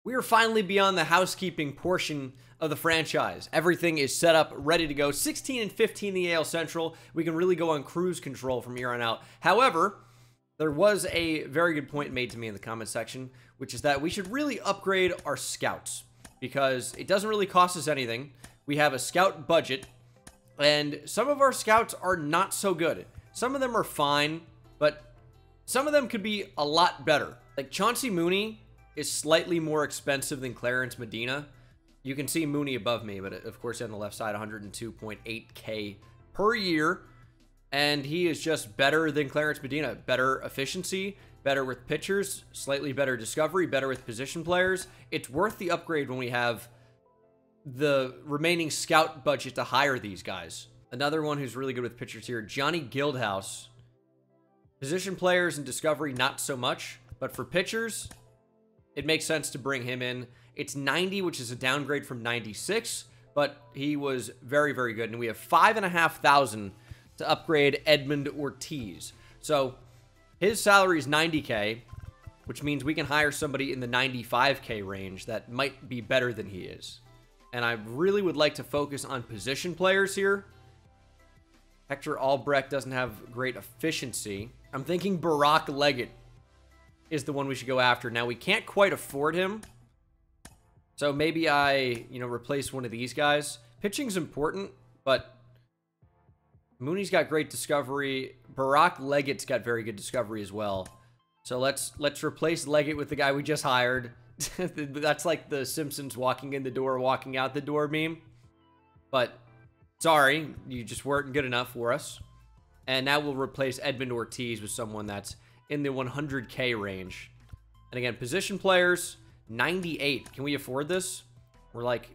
We are finally beyond the housekeeping portion of the franchise. Everything is set up, ready to go. 16 and 15 in the AL Central. We can really go on cruise control from here on out. However, there was a very good point made to me in the comment section, which is that we should really upgrade our scouts because it doesn't really cost us anything. We have a scout budget, and some of our scouts are not so good. Some of them are fine, but some of them could be a lot better. Like Chauncey Mooney is slightly more expensive than Clarence Medina. You can see Mooney above me, but of course on the left side, 102.8K per year. And he is just better than Clarence Medina. Better efficiency, better with pitchers, slightly better discovery, better with position players. It's worth the upgrade when we have the remaining scout budget to hire these guys. Another one who's really good with pitchers here, Johnny Guildhouse. Position players and discovery, not so much. But for pitchers, it makes sense to bring him in. It's 90, which is a downgrade from 96, but he was very, very good. And we have $5,500 to upgrade Edmund Ortiz. So his salary is 90K, which means we can hire somebody in the 95K range that might be better than he is. And I really would like to focus on position players here. Hector Albrecht doesn't have great efficiency. I'm thinking Barack Leggett is the one we should go after. Now, we can't quite afford him. So maybe I, replace one of these guys. Pitching's important, but Mooney's got great discovery. Barack Leggett's got very good discovery as well. So let's replace Leggett with the guy we just hired. That's like the Simpsons walking in the door, walking out the door meme. But sorry, you just weren't good enough for us. And now we'll replace Edmund Ortiz with someone that's in the 100K range. And again, position players, 98. Can we afford this? We're like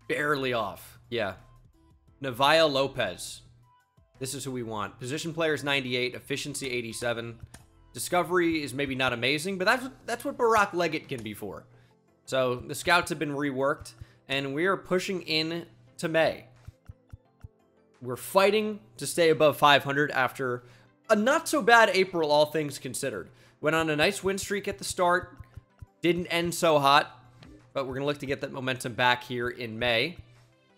barely off. Yeah. Navia Lopez. This is who we want. Position players, 98. Efficiency, 87. Discovery is maybe not amazing, but that's what Barack Leggett can be for. So the scouts have been reworked, and we are pushing in to May. We're fighting to stay above 500 after a not so bad April, all things considered. Went on a nice win streak at the start. Didn't end so hot, but we're going to look to get that momentum back here in May.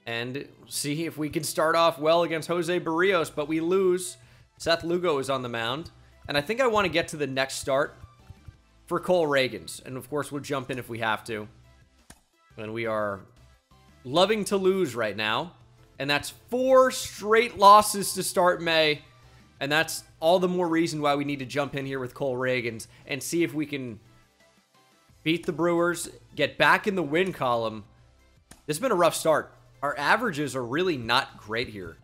And see if we can start off well against Jose Barrios, but we lose. Seth Lugo is on the mound. And I think I want to get to the next start for Cole Reagans. And of course, we'll jump in if we have to. And we are loving to lose right now. And that's 4 straight losses to start May. And that's all the more reason why we need to jump in here with Cole Reagans and see if we can beat the Brewers, get back in the win column. This has been a rough start. Our averages are really not great here.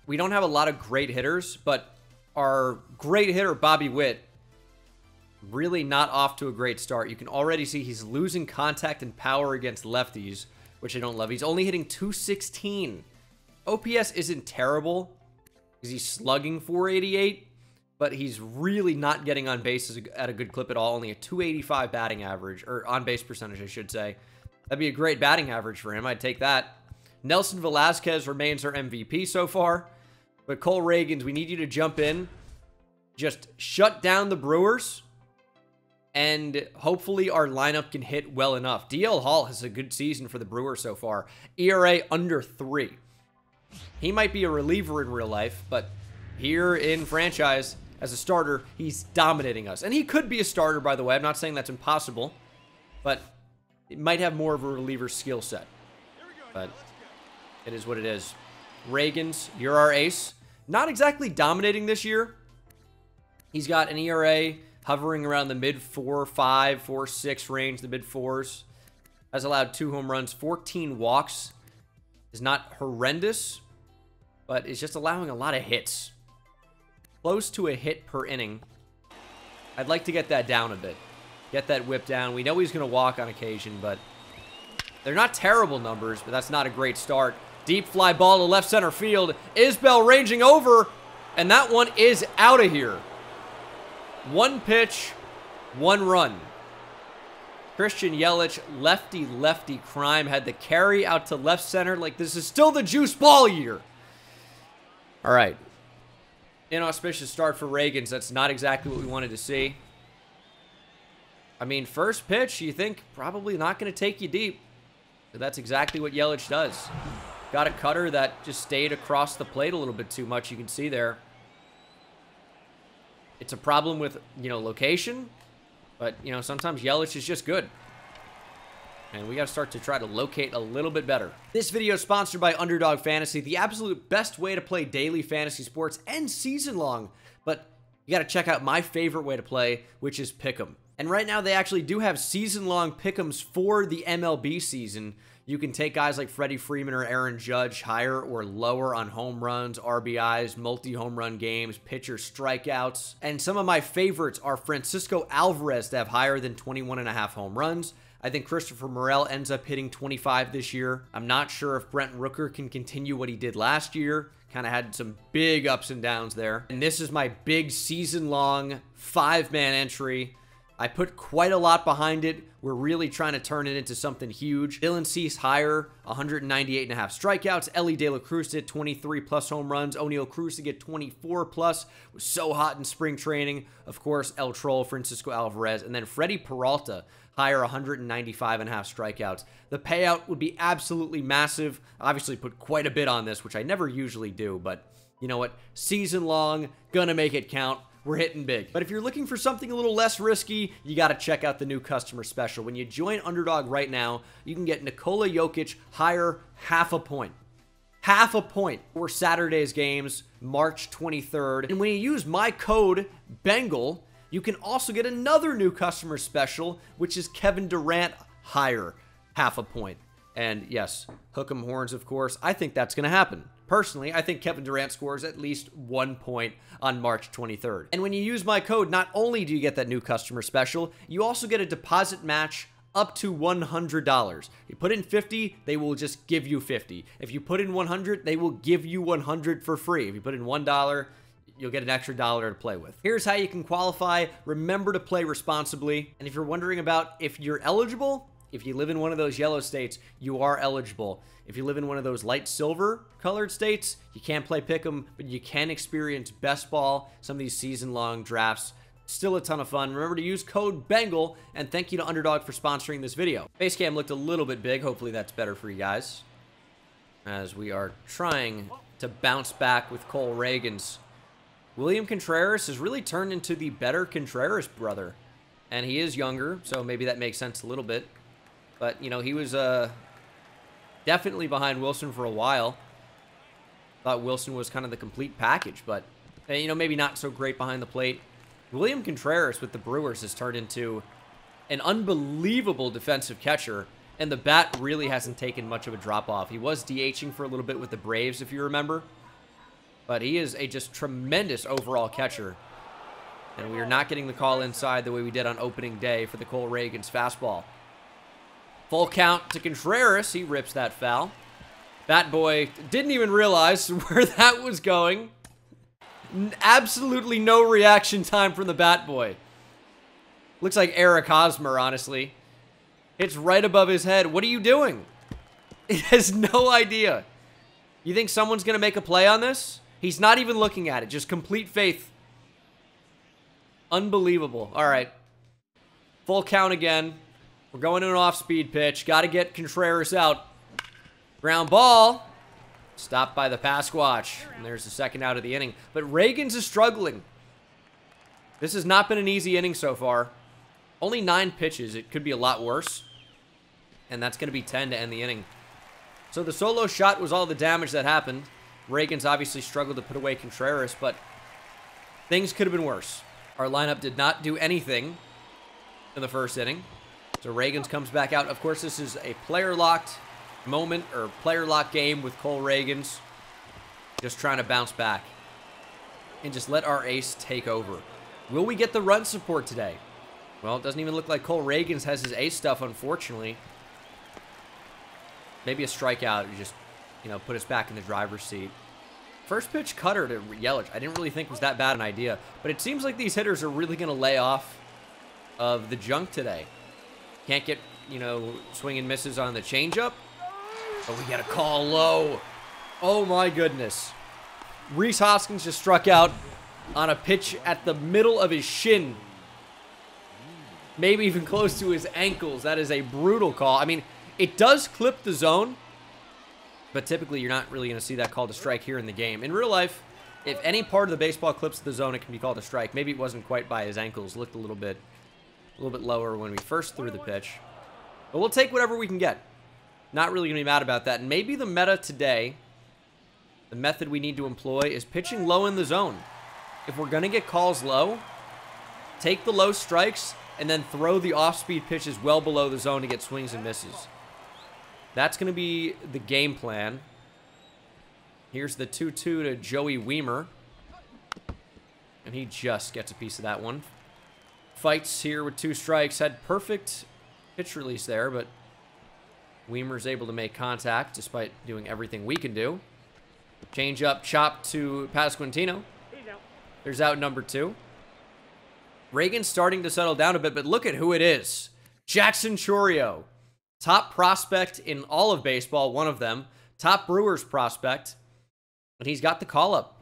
We don't have a lot of great hitters, but our great hitter, Bobby Witt, really not off to a great start. You can already see he's losing contact and power against lefties, which I don't love. He's only hitting 216. OPS isn't terrible because he's slugging 488, but he's really not getting on base at a good clip at all. Only a 285 batting average, or on-base percentage, I should say. That'd be a great batting average for him. I'd take that. Nelson Velasquez remains our MVP so far. But Cole Reagans, we need you to jump in. Just shut down the Brewers. And hopefully our lineup can hit well enough. DL Hall has a good season for the Brewers so far. ERA under 3. He might be a reliever in real life, but here in franchise, as a starter, he's dominating us. And he could be a starter, by the way. I'm not saying that's impossible. But it might have more of a reliever skill set. But it is what it is. Reagans, you're our ace. Not exactly dominating this year. He's got an ERA hovering around the mid-4.5, 4.6 range, the mid-4s. Has allowed 2 home runs, 14 walks. Is not horrendous, but is just allowing a lot of hits. Close to a hit per inning. I'd like to get that down a bit. Get that whip down. We know he's going to walk on occasion, but they're not terrible numbers, but that's not a great start. Deep fly ball to left center field. Isbell ranging over, and that one is out of here. 1 pitch, 1 run. Christian Yelich, lefty crime, had the carry out to left center. Like, this is still the juice ball year. All right. Inauspicious start for Reagans. That's not exactly what we wanted to see. I mean, first pitch, you think probably not going to take you deep. But that's exactly what Yelich does. Got a cutter that just stayed across the plate a little bit too much. You can see there. It's a problem with, location. But, sometimes Yelich is just good. And we got to start to try to locate a little bit better. This video is sponsored by Underdog Fantasy, the absolute best way to play daily fantasy sports and season long. But you got to check out my favorite way to play, which is Pick'em. And right now they actually do have season-long Pick'ems for the MLB season. You can take guys like Freddie Freeman or Aaron Judge higher or lower on home runs, RBIs, multi-home run games, pitcher strikeouts. And some of my favorites are Francisco Alvarez to have higher than 21.5 home runs. I think Christopher Morel ends up hitting 25 this year. I'm not sure if Brent Rooker can continue what he did last year. Kind of had some big ups and downs there. And this is my big season-long 5-man entry. I put quite a lot behind it. We're really trying to turn it into something huge. Dylan Cease higher, 198.5 strikeouts. Ellie De La Cruz did 23+ home runs. O'Neal Cruz to get 24+. Was so hot in spring training. Of course, El Troll, Francisco Alvarez. And then Freddie Peralta, higher, 195.5 strikeouts. The payout would be absolutely massive. Obviously put quite a bit on this, which I never usually do. But you know what? Season long, gonna make it count. We're hitting big. But if you're looking for something a little less risky, you got to check out the new customer special. When you join Underdog right now, you can get Nikola Jokic higher half a point. Half a point for Saturday's games, March 23rd. And when you use my code, Bengal, you can also get another new customer special, which is Kevin Durant higher half a point. And yes, hook 'em horns, of course. I think that's going to happen. Personally, I think Kevin Durant scores at least 1 point on March 23rd. And when you use my code, not only do you get that new customer special, you also get a deposit match up to $100. You put in 50, they will just give you 50. If you put in 100, they will give you 100 for free. If you put in $1, you'll get an extra $1 to play with. Here's how you can qualify. Remember to play responsibly. And if you're wondering about if you're eligible, if you live in one of those yellow states, you are eligible. If you live in one of those light silver colored states, you can't play Pick'em, but you can experience best ball, some of these season-long drafts. Still a ton of fun. Remember to use code BENGAL, and thank you to Underdog for sponsoring this video. Base cam looked a little bit big. Hopefully that's better for you guys, as we are trying to bounce back with Cole Reagans. William Contreras has really turned into the better Contreras brother, and he is younger, so maybe that makes sense a little bit. But, he was definitely behind Wilson for a while. Thought Wilson was kind of the complete package, but, maybe not so great behind the plate. William Contreras with the Brewers has turned into an unbelievable defensive catcher, and the bat really hasn't taken much of a drop-off. He was DHing for a little bit with the Braves, if you remember. But he is a just tremendous overall catcher. And we are not getting the call inside the way we did on opening day for the Cole Reagans fastball. Full count to Contreras. He rips that foul. Bat boy didn't even realize where that was going. Absolutely no reaction time from the bat boy. Looks like Eric Hosmer, honestly. It's right above his head. What are you doing? He has no idea. You think someone's going to make a play on this? He's not even looking at it. Just complete faith. Unbelievable. All right. Full count again. We're going to an off-speed pitch. Got to get Contreras out. Ground ball. Stopped by the Pasquatch. And there's the second out of the inning. But Reagans is struggling. This has not been an easy inning so far. Only 9 pitches. It could be a lot worse. And that's going to be 10 to end the inning. So the solo shot was all the damage that happened. Reagans obviously struggled to put away Contreras, but things could have been worse. Our lineup did not do anything in the first inning. So Reagans comes back out. Of course, this is a player-locked moment, or player-locked game with Cole Reagans. Just trying to bounce back and just let our ace take over. Will we get the run support today? Well, it doesn't even look like Cole Reagans has his ace stuff, unfortunately. Maybe a strikeout would just, put us back in the driver's seat. First pitch cutter to Yelich. I didn't really think was that bad an idea, but it seems like these hitters are really going to lay off of the junk today. Can't get, swing and misses on the changeup. But we got a call low. Oh my goodness. Rhys Hoskins just struck out on a pitch at the middle of his shin. maybe even close to his ankles. That is a brutal call. I mean, it does clip the zone, but typically you're not really going to see that called a strike here in the game. In real life, if any part of the baseball clips the zone, it can be called a strike. Maybe it wasn't quite by his ankles. Looked a little bit lower when we first threw the pitch. But we'll take whatever we can get. Not really going to be mad about that. And maybe the meta today, the method we need to employ is pitching low in the zone. If we're going to get calls low, take the low strikes and then throw the off-speed pitches well below the zone to get swings and misses. That's going to be the game plan. Here's the 2-2 to Joey Weimer. And he just gets a piece of that one. Fights here with 2 strikes. Had perfect pitch release there, but Weimer's able to make contact despite doing everything we can do. Change up, chop to Pasquantino. There's out number 2. Reagan's starting to settle down a bit, but look at who it is. Jackson Chourio. Top prospect in all of baseball, one of them. Top Brewers prospect. And he's got the call-up.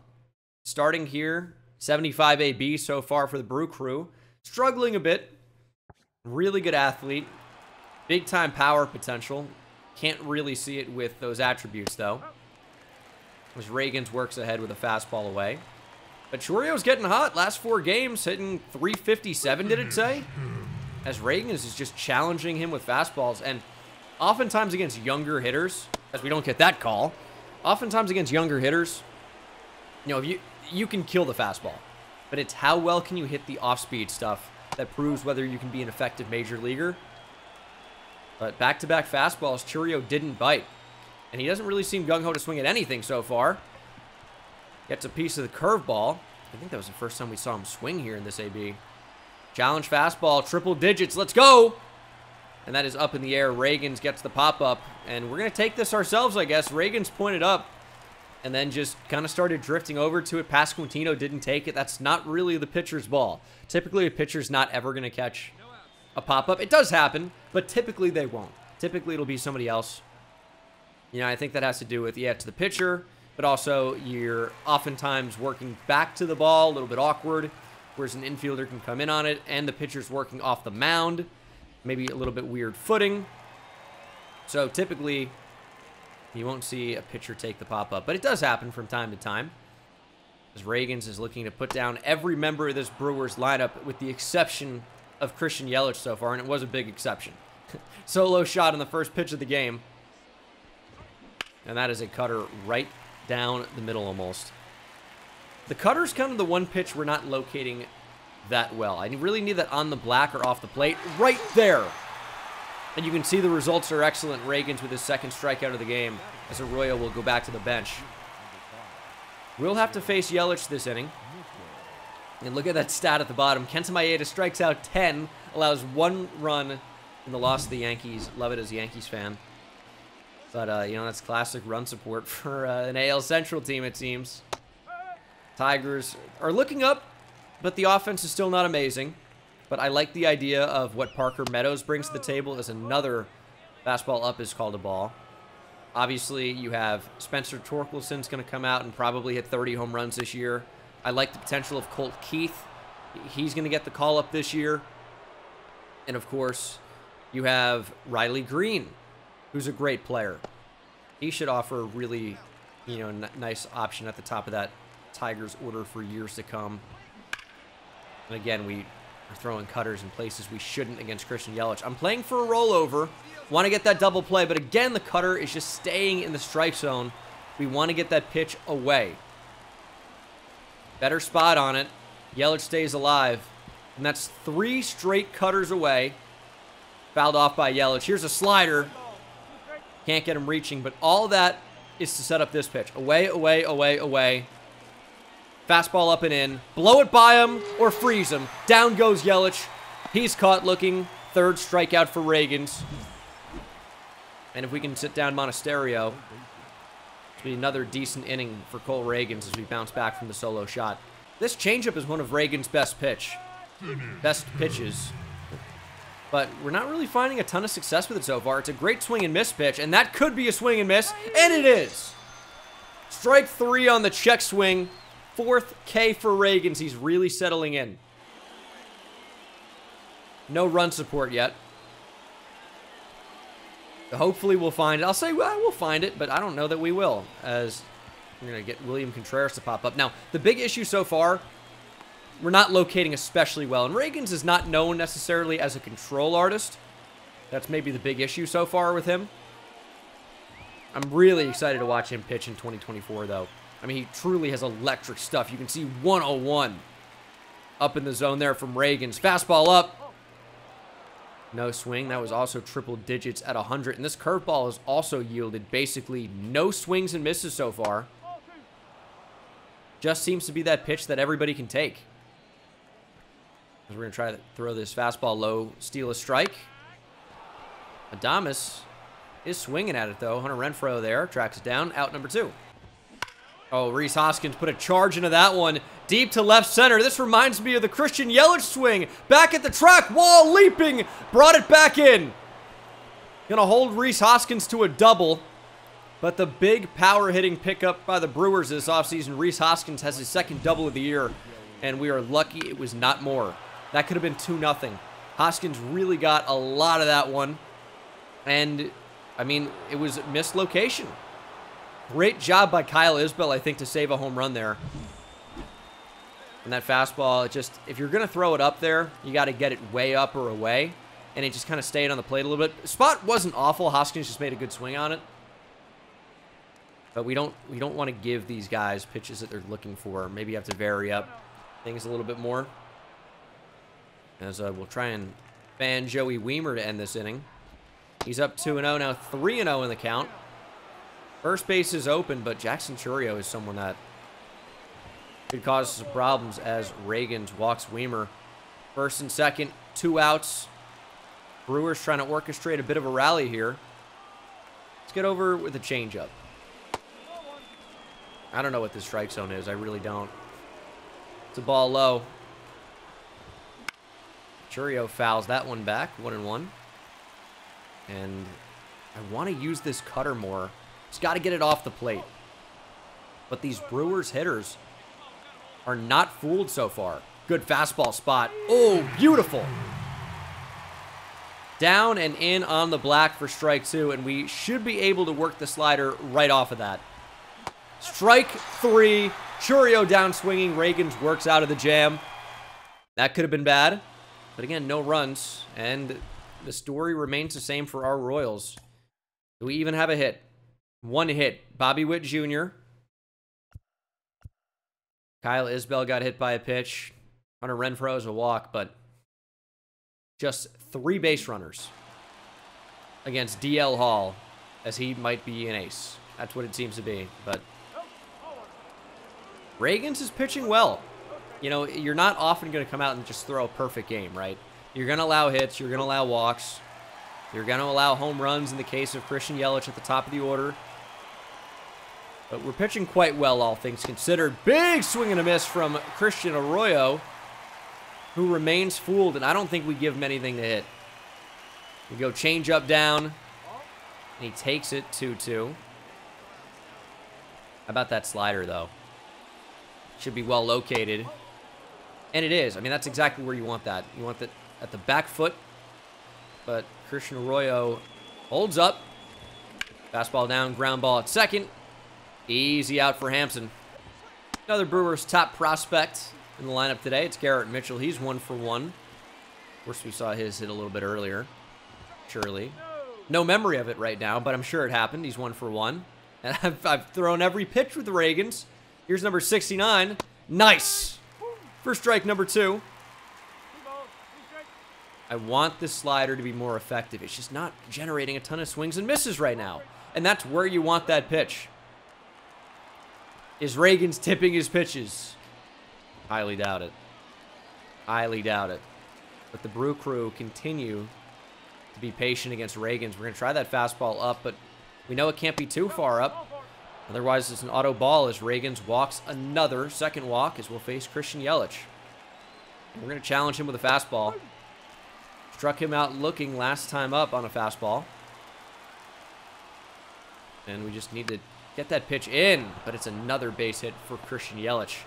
Starting here, 75 AB so far for the Brew Crew. Struggling a bit. Really good athlete. Big-time power potential. Can't really see it with those attributes, though. As Reagan's works ahead with a fastball away. But Chourio's getting hot. Last 4 games, hitting 357, did it say? As Reagan's is just challenging him with fastballs. And oftentimes against younger hitters, as we don't get that call, oftentimes against younger hitters, you know, you can kill the fastball. But it's how well can you hit the off-speed stuff that proves whether you can be an effective major leaguer. But back-to-back fastballs, Chourio didn't bite. And he doesn't really seem gung-ho to swing at anything so far. Gets a piece of the curveball. I think that was the first time we saw him swing here in this AB. Challenge fastball, triple digits, let's go! And that is up in the air. Reagan's gets the pop-up. And we're going to take this ourselves, I guess. Reagan's pointed up and then just kind of started drifting over to it. Pasquantino didn't take it. That's not really the pitcher's ball. Typically, a pitcher's not ever going to catch a pop-up. It does happen, but typically they won't. Typically, it'll be somebody else. You know, I think that has to do with, yeah, it's the pitcher, but also you're oftentimes working back to the ball, a little bit awkward, whereas an infielder can come in on it, and the pitcher's working off the mound, maybe a little bit weird footing. So typically, you won't see a pitcher take the pop-up, but it does happen from time to time. As Reagan's is looking to put down every member of this Brewers lineup, with the exception of Christian Yelich so far, and it was a big exception. Solo shot in the first pitch of the game. And that is a cutter right down the middle almost. The cutter's kind of the one pitch we're not locating that well. I really need that on the black or off the plate. Right there! And you can see the results are excellent. Reagan's with his second strikeout of the game, as Arroyo will go back to the bench. We'll have to face Yelich this inning. And look at that stat at the bottom. Kenta Maeda strikes out 10, allows 1 run in the loss of the Yankees. Love it as a Yankees fan. But, you know, that's classic run support for an AL Central team, it seems. Tigers are looking up, but the offense is still not amazing. But I like the idea of what Parker Meadows brings to the table as another fastball up is called a ball. Obviously, you have Spencer Torkelson's going to come out and probably hit 30 home runs this year. I like the potential of Colt Keith. He's going to get the call up this year. And, of course, you have Riley Green, who's a great player. He should offer a really, you know, nice option at the top of that Tigers order for years to come. And again, we are throwing cutters in places we shouldn't against Christian Yelich. I'm playing for a rollover. Want to get that double play, but again, the cutter is just staying in the strike zone. We want to get that pitch away. Better spot on it. Yelich stays alive. And that's 3 straight cutters away. Fouled off by Yelich. Here's a slider. Can't get him reaching, but all that is to set up this pitch. Away, away, away, away. Fastball up and in. Blow it by him or freeze him. Down goes Yelich. He's caught looking. 3rd strikeout for Reagan's. And if we can sit down Monasterio, it'll be another decent inning for Cole Reagan's as we bounce back from the solo shot. This changeup is one of Reagan's best pitches. But we're not really finding a ton of success with it so far. It's a great swing and miss pitch, and that could be a swing and miss, and it is. Strike 3 on the check swing. 4th K for Reagan's. He's really settling in. No run support yet. Hopefully we'll find it. I'll say, well, we'll find it, but I don't know that we will, as we're going to get William Contreras to pop up. Now, the big issue so far, we're not locating especially well. And Reagans is not known necessarily as a control artist. That's maybe the big issue so far with him. I'm really excited to watch him pitch in 2024, though. I mean, he truly has electric stuff. You can see 101 up in the zone there from Reagans. Fastball up. No swing. That was also triple digits at 100. And this curveball has also yielded basically no swings and misses so far. Just seems to be that pitch that everybody can take. We're going to try to throw this fastball low, steal a strike. Adames is swinging at it, though. Hunter Renfroe there. Tracks it down. Out number 2. Oh, Rhys Hoskins put a charge into that one. Deep to left center. This reminds me of the Christian Yelich swing. Back at the track. Wall leaping. Brought it back in. Gonna hold Rhys Hoskins to a double. But the big power hitting pickup by the Brewers this offseason. Rhys Hoskins has his second double of the year. And we are lucky it was not more. That could have been 2-0. Hoskins really got a lot of that one. And, I mean, it was mislocation. Great job by Kyle Isbell, I think, to save a home run there. And that fastball, it just, if you're going to throw it up there, you got to get it way up or away. And it just kind of stayed on the plate a little bit. Spot wasn't awful. Hoskins just made a good swing on it. But we don't want to give these guys pitches that they're looking for. Maybe you have to vary up things a little bit more. As we'll try and fan Joey Weimer to end this inning. He's up 2-0, now 3-0 in the count. First base is open, but Jackson Chourio is someone that could cause some problems as Reagans walks Weimer. First and second, 2 outs. Brewers trying to orchestrate a bit of a rally here. Let's get over with a changeup. I don't know what this strike zone is. I really don't. It's a ball low. Chourio fouls that one back, 1-1. And I want to use this cutter more. He's got to get it off the plate. But these Brewers hitters are not fooled so far. Good fastball spot. Oh, beautiful. Down and in on the black for strike 2, and we should be able to work the slider right off of that. Strike 3. Chourio down swinging. Reagans works out of the jam. That could have been bad. But again, no runs. And the story remains the same for our Royals. Do we even have a hit? 1 hit. Bobby Witt Jr. Kyle Isbell got hit by a pitch. Hunter Renfroe is a walk, but just 3 base runners against DL Hall, as he might be an ace. That's what it seems to be. But Reagans is pitching well. You know, you're not often going to come out and just throw a perfect game, right? You're going to allow hits. You're going to allow walks. You're going to allow home runs in the case of Christian Yelich at the top of the order. But we're pitching quite well, all things considered. Big swing and a miss from Christian Arroyo, who remains fooled, and I don't think we give him anything to hit. We go change up down, and he takes it 2-2. How about that slider, though? Should be well located. And it is. I mean, that's exactly where you want that. You want that at the back foot. But Christian Arroyo holds up. Fastball down, ground ball at second. Easy out for Hampson. Another Brewers top prospect in the lineup today. It's Garrett Mitchell. He's 1 for 1. Of course, we saw his hit a little bit earlier. Surely. No memory of it right now, but I'm sure it happened. He's 1 for 1. And I've thrown every pitch with the Reagans. Here's number 69. Nice. First strike, number 2. I want this slider to be more effective. It's just not generating a ton of swings and misses right now. And that's where you want that pitch. Is Reagans tipping his pitches? Highly doubt it. Highly doubt it. But the Brew Crew continue to be patient against Reagans. We're going to try that fastball up, but we know it can't be too far up. Otherwise, it's an auto ball as Reagans walks another second walk as we'll face Christian Yelich. And we're going to challenge him with a fastball. Struck him out looking last time up on a fastball. And we just need to get that pitch in, but it's another base hit for Christian Yelich.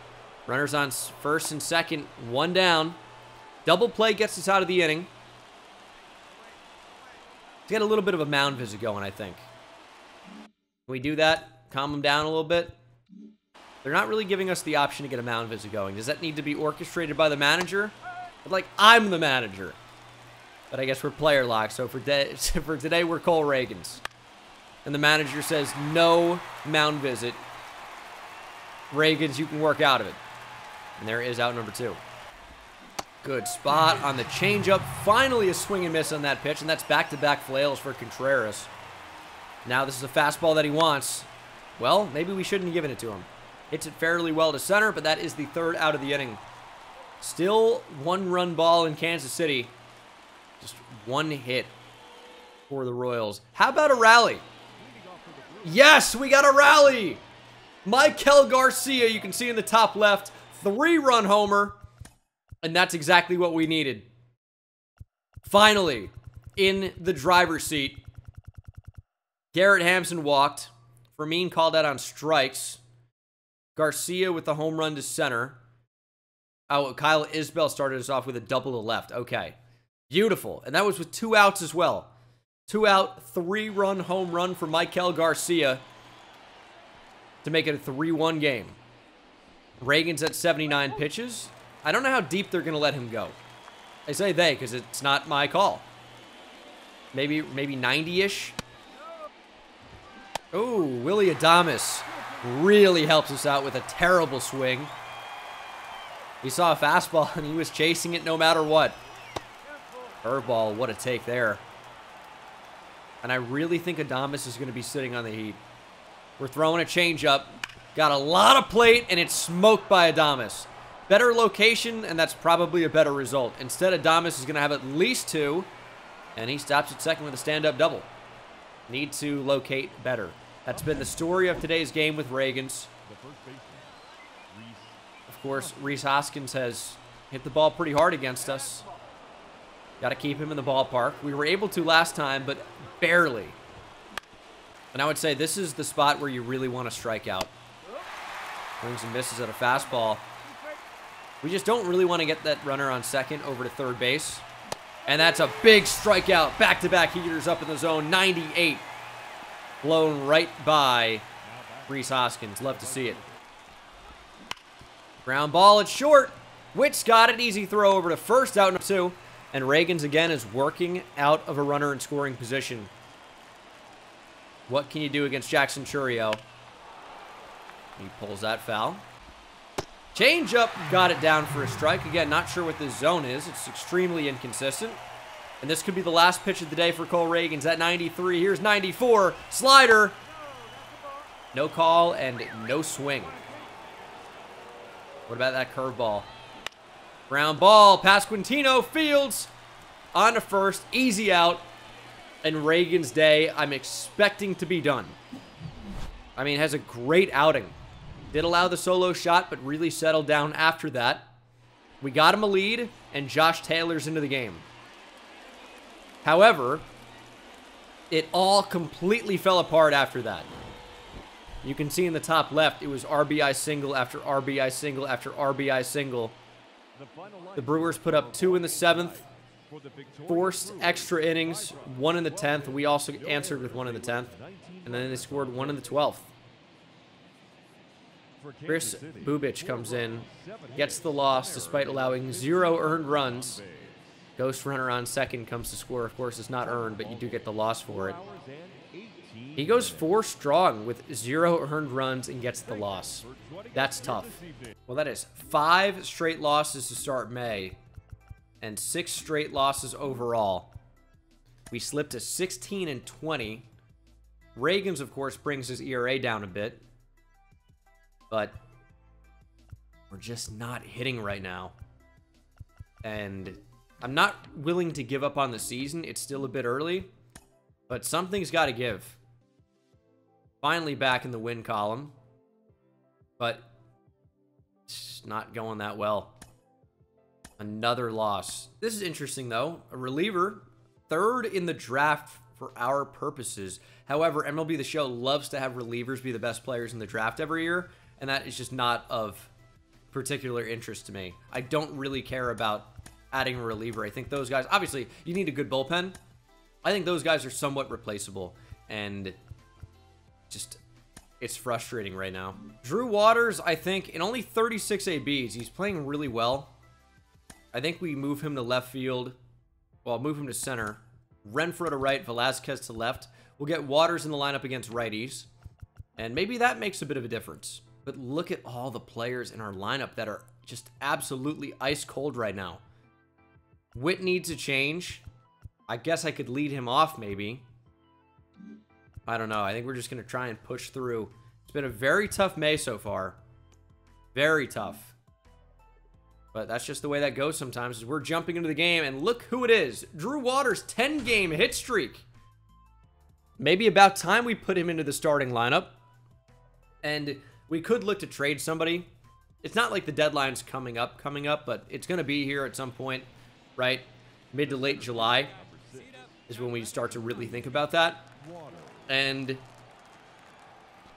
Runners on first and second, 1 down. Double play gets us out of the inning. get a little bit of a mound visit going, I think. Can we do that? Calm them down a little bit? They're not really giving us the option to get a mound visit going. Does that need to be orchestrated by the manager? But, like, I'm the manager. But I guess we're player locked, so for today, we're Cole Reagans. And the manager says, no mound visit. Reagans, you can work out of it. And there is out number 2. Good spot on the changeup. Finally a swing and miss on that pitch, and that's back-to-back flails for Contreras. Now this is a fastball that he wants. Well, maybe we shouldn't have given it to him. Hits it fairly well to center, but that is the 3rd out of the inning. Still 1-run ball in Kansas City. Just 1 hit for the Royals. How about a rally? Yes, we got a rally! Maikel Garcia, you can see in the top left, 3-run homer. And that's exactly what we needed. Finally, in the driver's seat. Garrett Hampson walked. Fermin called out on strikes. Garcia with the home run to center. Oh, Kyle Isbell started us off with a double to left. Okay. Beautiful. And that was with 2 outs as well. 2 out, 3-run home run for Maikel Garcia to make it a 3-1 game. Reagan's at 79 pitches. I don't know how deep they're going to let him go. I say they because it's not my call. Maybe 90-ish. Oh, Willy Adames really helps us out with a terrible swing. He saw a fastball and he was chasing it no matter what. Curveball, what a take there. And I really think Adames is going to be sitting on the heat. We're throwing a changeup. Got a lot of plate, and it's smoked by Adames. Better location, and that's probably a better result. Instead, Adames is going to have at least 2, and he stops at second with a stand-up double. Need to locate better. That's been the story of today's game with Reagans. Of course, Rhys Hoskins has hit the ball pretty hard against us. Got to keep him in the ballpark. We were able to last time, but barely. And I would say this is the spot where you really want to strike out. Swings and misses at a fastball. We just don't really want to get that runner on second over to third base. And that's a big strikeout. Back-to-back heaters up in the zone. 98. Blown right by Rhys Hoskins. Love to see it. Ground ball, it's short. Witt's got it. Easy throw over to first, out number 2. And Reagans again is working out of a runner in scoring position. What can you do against Jackson Churio? He pulls that foul. Changeup, got it down for a strike. Again, not sure what this zone is. It's extremely inconsistent. And this could be the last pitch of the day for Cole Reagans at 93. Here's 94. Slider. No call and no swing. What about that curveball? Ground ball. Pasquantino fields on to first. Easy out. And Reagans' day, I'm expecting to be done. I mean, has a great outing. Did allow the solo shot, but really settled down after that. We got him a lead, and Josh Taylor's into the game. However, it all completely fell apart after that. You can see in the top left, it was RBI single after RBI single after RBI single. The Brewers put up 2 in the 7th, forced extra innings, 1 in the 10th. We also answered with 1 in the 10th, and then they scored 1 in the 12th. Chris Bubich comes in, gets the loss despite allowing 0 earned runs. Ghost runner on second comes to score. Of course, it's not earned, but you do get the loss for it. He goes 4 strong with 0 earned runs and gets the loss. That's tough. Well, that is 5 straight losses to start May and 6 straight losses overall. We slipped to 16 and 20. Reagans, of course, brings his ERA down a bit. But we're just not hitting right now. And I'm not willing to give up on the season. It's still a bit early. But something's got to give. Finally back in the win column. But it's not going that well. Another loss. This is interesting, though. A reliever. 3rd in the draft for our purposes. However, MLB The Show loves to have relievers be the best players in the draft every year. And that is just not of particular interest to me. I don't really care about adding a reliever. I think those guys, obviously, you need a good bullpen. I think those guys are somewhat replaceable, and just, it's frustrating right now. Drew Waters, I think, in only 36 ABs, he's playing really well. I think we move him to left field. Well, move him to center. Renfroe to right, Velasquez to left. We'll get Waters in the lineup against righties, and maybe that makes a bit of a difference. But look at all the players in our lineup that are just absolutely ice cold right now. Witt needs a change. I guess I could lead him off, maybe. I don't know. I think we're just going to try and push through. It's been a very tough May so far. Very tough. But that's just the way that goes sometimes, is we're jumping into the game, and look who it is. Drew Waters, 10-game hit streak. Maybe about time we put him into the starting lineup. And we could look to trade somebody. It's not like the deadline's coming up, but it's going to be here at some point, right? Mid to late July is when we start to really think about that. And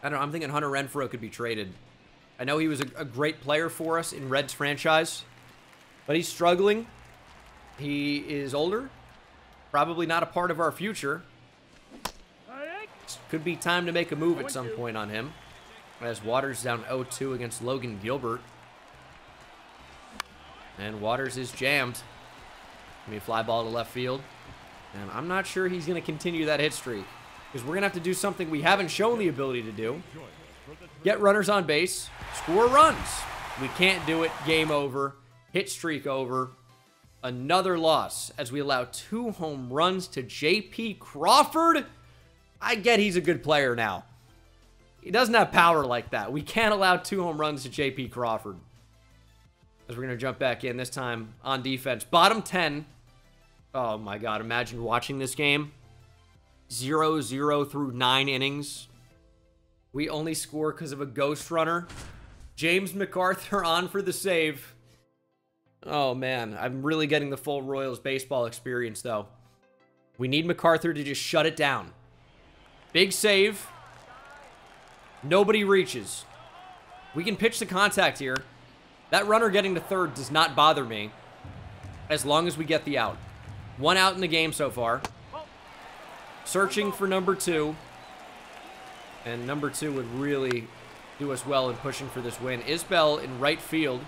I don't know, I'm thinking Hunter Renfroe could be traded. I know he was a great player for us in Reds franchise, but he's struggling. He is older, probably not a part of our future. Could be time to make a move at some point on him. As Waters down 0-2 against Logan Gilbert. And Waters is jammed. Give me a fly ball to left field. And I'm not sure he's going to continue that hit streak, because we're going to have to do something we haven't shown the ability to do. Get runners on base. Score runs. We can't do it. Game over. Hit streak over. Another loss as we allow 2 home runs to J.P. Crawford. I get he's a good player now. He doesn't have power like that. We can't allow 2 home runs to J.P. Crawford. As we're going to jump back in, this time on defense. Bottom 10. Oh my God, imagine watching this game. 0-0 through 9 innings. We only score because of a ghost runner. James MacArthur on for the save. Oh man, I'm really getting the full Royals baseball experience though. We need MacArthur to just shut it down. Big save. Nobody reaches. We can pitch the contact here. That runner getting to third does not bother me, as long as we get the out. 1 out in the game so far. Searching for number 2. And number 2 would really do us well in pushing for this win. Isbell in right field.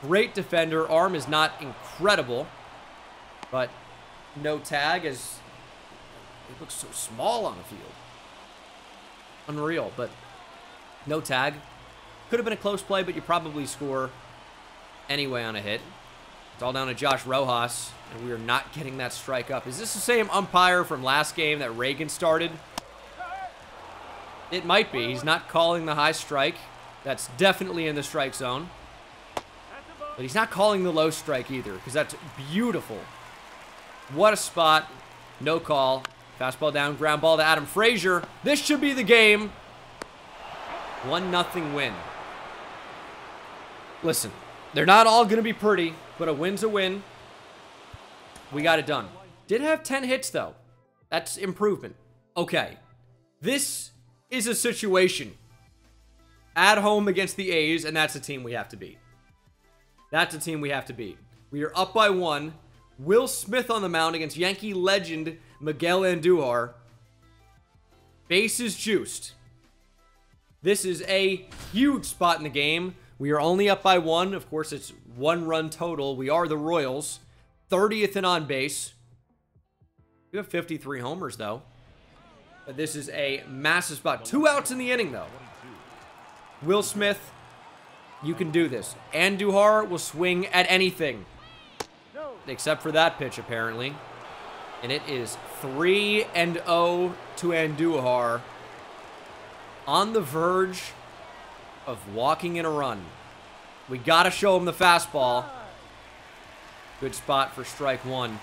Great defender. Arm is not incredible, but no tag, as it looks so small on the field. Unreal, but no tag. Could have been a close play, but you probably score anyway on a hit. It's all down to Josh Rojas, and we are not getting that strike up. Is this the same umpire from last game that Reagan started? It might be. He's not calling the high strike. That's definitely in the strike zone. But he's not calling the low strike either, because that's beautiful. What a spot. No call. Fastball down, ground ball to Adam Frazier. This should be the game. 1-0 win. Listen, they're not all going to be pretty, but a win's a win. We got it done. Did have 10 hits, though. That's improvement. Okay. This is a situation at home against the A's, and that's a team we have to beat. That's a team we have to beat. We are up by 1. Will Smith on the mound against Yankee legend Miguel Andujar. Bases juiced. This is a huge spot in the game. We are only up by 1. Of course, it's 1 run total. We are the Royals. 30th and on base. We have 53 homers, though. But this is a massive spot. 2 outs in the inning, though. Will Smith, you can do this. Andujar will swing at anything, except for that pitch, apparently. And it is 3-0 to Andujar. On the verge of walking in a run. We got to show him the fastball. Good spot for strike 1.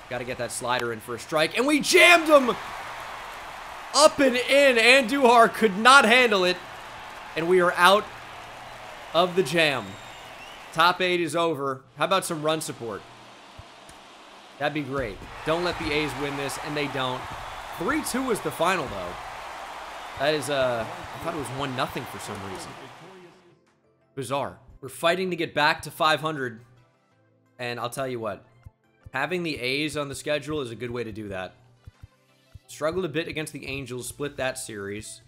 Got to get that slider in for a strike. And we jammed him! Up and in. Andujar could not handle it. And we are out of the jam. Top 8 is over. How about some run support? That'd be great. Don't let the A's win this, and they don't. 3-2 was the final, though. That is, I thought it was 1-0 for some reason. Bizarre. We're fighting to get back to 500. And I'll tell you what. Having the A's on the schedule is a good way to do that. Struggled a bit against the Angels, split that series.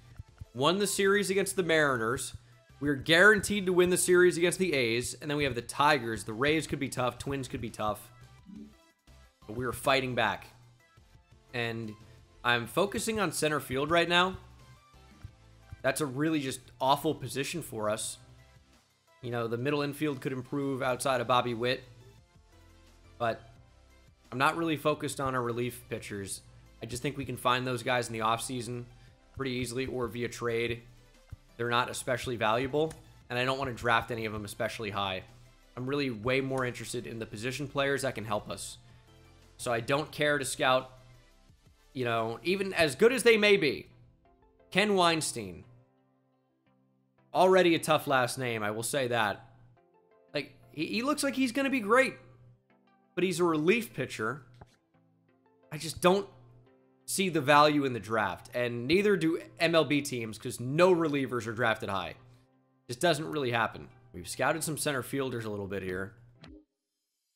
Won the series against the Mariners. We're guaranteed to win the series against the A's. And then we have the Tigers. The Rays could be tough. Twins could be tough. But we were fighting back. And I'm focusing on center field right now. That's a really just awful position for us. You know, the middle infield could improve outside of Bobby Witt. But I'm not really focused on our relief pitchers. I just think we can find those guys in the offseason pretty easily or via trade. They're not especially valuable, and I don't want to draft any of them especially high. I'm really way more interested in the position players that can help us. So I don't care to scout, you know, even as good as they may be. Ken Weinstein. Already a tough last name, I will say that. Like, he looks like he's going to be great. But he's a relief pitcher. I just don't see the value in the draft. And neither do MLB teams, because no relievers are drafted high. Just doesn't really happen. We've scouted some center fielders a little bit here.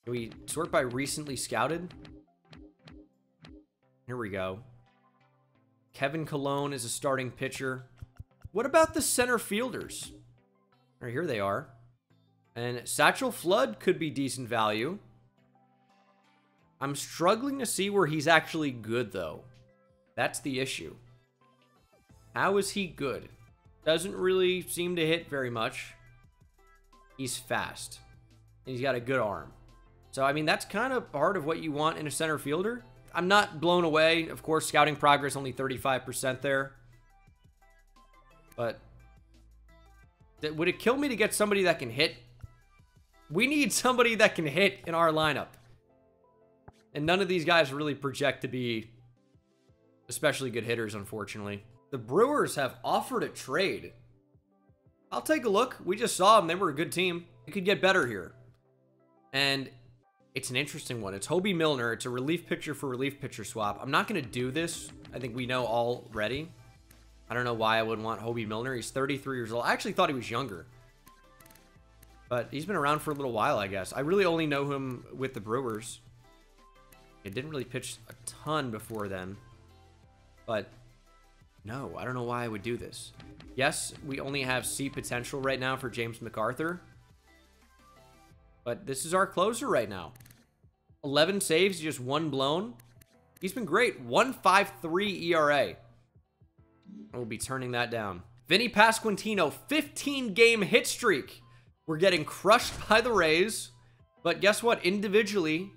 Can we sort by recently scouted? Here we go. Kevin Colon is a starting pitcher. What about the center fielders? All right, here they are. And Satchel Flood could be decent value. I'm struggling to see where he's actually good, though. That's the issue. How is he good? Doesn't really seem to hit very much. He's fast. And he's got a good arm. So, I mean, that's kind of part of what you want in a center fielder. I'm not blown away. Of course, scouting progress only 35% there. But would it kill me to get somebody that can hit? We need somebody that can hit in our lineup. And none of these guys really project to be especially good hitters, unfortunately. The Brewers have offered a trade. I'll take a look. We just saw them. They were a good team. It could get better here. And it's an interesting one. It's Hobie Milner. It's a relief pitcher for relief pitcher swap. I'm not going to do this. I think we know already. I don't know why I wouldn't want Hobie Milner. He's 33 years old. I actually thought he was younger. But he's been around for a little while, I guess. I really only know him with the Brewers. It didn't really pitch a ton before then. But no, I don't know why I would do this. Yes, we only have C potential right now for James MacArthur. But this is our closer right now. 11 saves, just 1 blown. He's been great. 1.53 ERA. We'll be turning that down. Vinny Pasquantino, 15-game hit streak. We're getting crushed by the Rays. But guess what? Individually,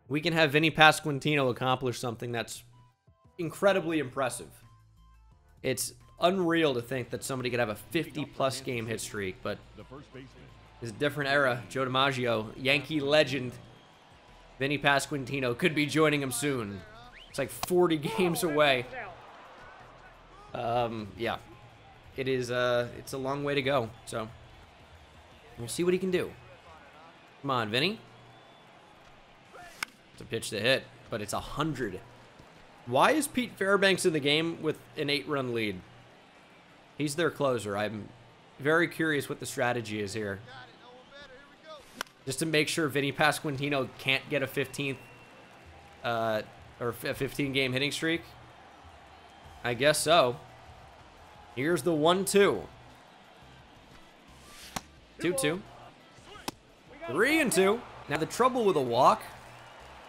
we can have Vinny Pasquantino accomplish something that's incredibly impressive. It's unreal to think that somebody could have a 50-plus game hit streak, but it's a different era. Joe DiMaggio, Yankee legend, Vinny Pasquantino could be joining him soon. It's like 40 games away. Yeah. It is, it's a long way to go, so we'll see what he can do. Come on, Vinny. It's a pitch to hit, but it's 100. Why is Pete Fairbanks in the game with an 8-run lead? He's their closer. I'm very curious what the strategy is here. Just to make sure Vinny Pasquantino can't get a 15th or a 15-game hitting streak. I guess so. Here's the 1-2. 2-2. 3-2. Now the trouble with a walk